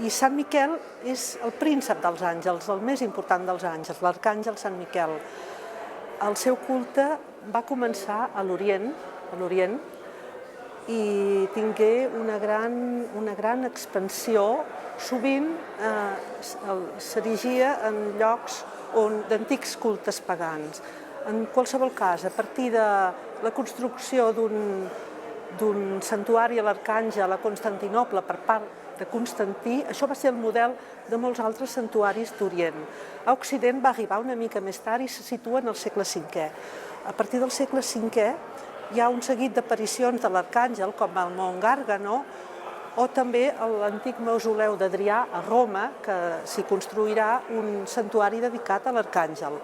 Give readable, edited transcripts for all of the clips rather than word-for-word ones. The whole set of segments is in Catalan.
I Sant Miquel és el príncep dels àngels, el més important dels àngels, l'arcàngel Sant Miquel. El seu culte va començar a l'Orient, i tingué una gran expansió. Sovint s'erigia en llocs d'antics cultes pagans. En qualsevol cas, a partir de la construcció d'un santuari a l'Arcàngel a Constantinoble per part de Constantí, això va ser el model de molts altres santuaris d'Orient. A Occident va arribar una mica més tard i se situa en el segle V. A partir del segle V hi ha un seguit d'aparicions de l'Arcàngel, com el Mont Gàrgano, o també l'antic mausoleu d'Adrià a Roma, que s'hi construirà un santuari dedicat a l'Arcàngel.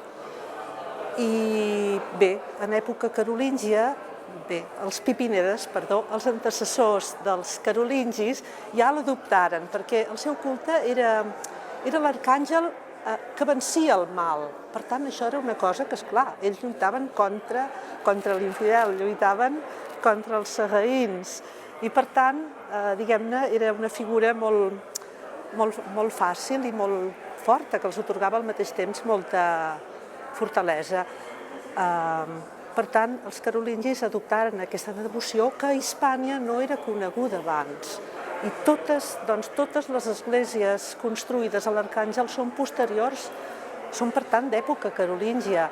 I bé, en època carolíngia, els Pipínedes, els antecessors dels carolingis, ja l'adoptaren, perquè el seu culte era l'Arcàngel que vencia el mal. Per tant, això era una cosa que, esclar, ells lluitaven contra l'infidel, lluitaven contra els sarraïns. I, per tant, diguem-ne, era una figura molt fàcil i molt forta, que els atorgava al mateix temps molta fortalesa. Per tant, els carolingis adoptaren aquesta devoció que a Hispània no era coneguda abans. I totes les esglésies construïdes a l'Arcàngel són posteriors, són per tant d'època carolíngia.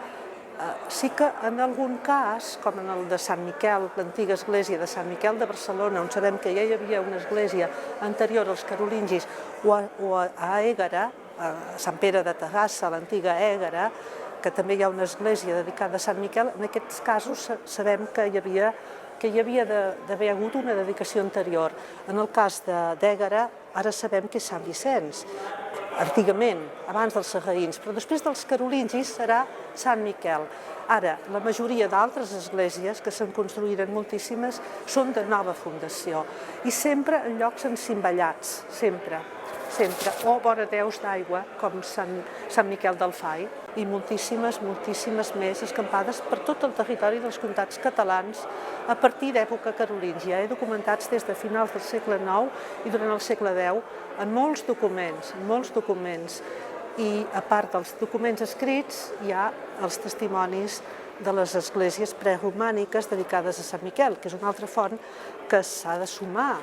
Sí que en algun cas, com en el de Sant Miquel, l'antiga església de Sant Miquel de Barcelona, on sabem que ja hi havia una església anterior als carolingis, o a Ègara, a Sant Pere de Terrassa, l'antiga Ègara, que també hi ha una església dedicada a Sant Miquel, en aquests casos sabem que hi havia d'haver hagut una dedicació anterior. En el cas d'Ègara, ara sabem que és Sant Vicenç, antigament, abans dels sarraïns, però després dels carolingis serà Sant Miquel. Ara, la majoria d'altres esglésies, que se'n construïren moltíssimes, són de nova fundació i sempre en llocs encimbellats, sempre, o voradeus d'aigua, com Sant Miquel del Fai, i moltíssimes més escampades per tot el territori dels comtats catalans a partir d'època carolíngia, documentats des de finals del segle IX i durant el segle X, en molts documents. I a part dels documents escrits hi ha els testimonis de les esglésies preromàniques dedicades a Sant Miquel, que és una altra font que s'ha de sumar.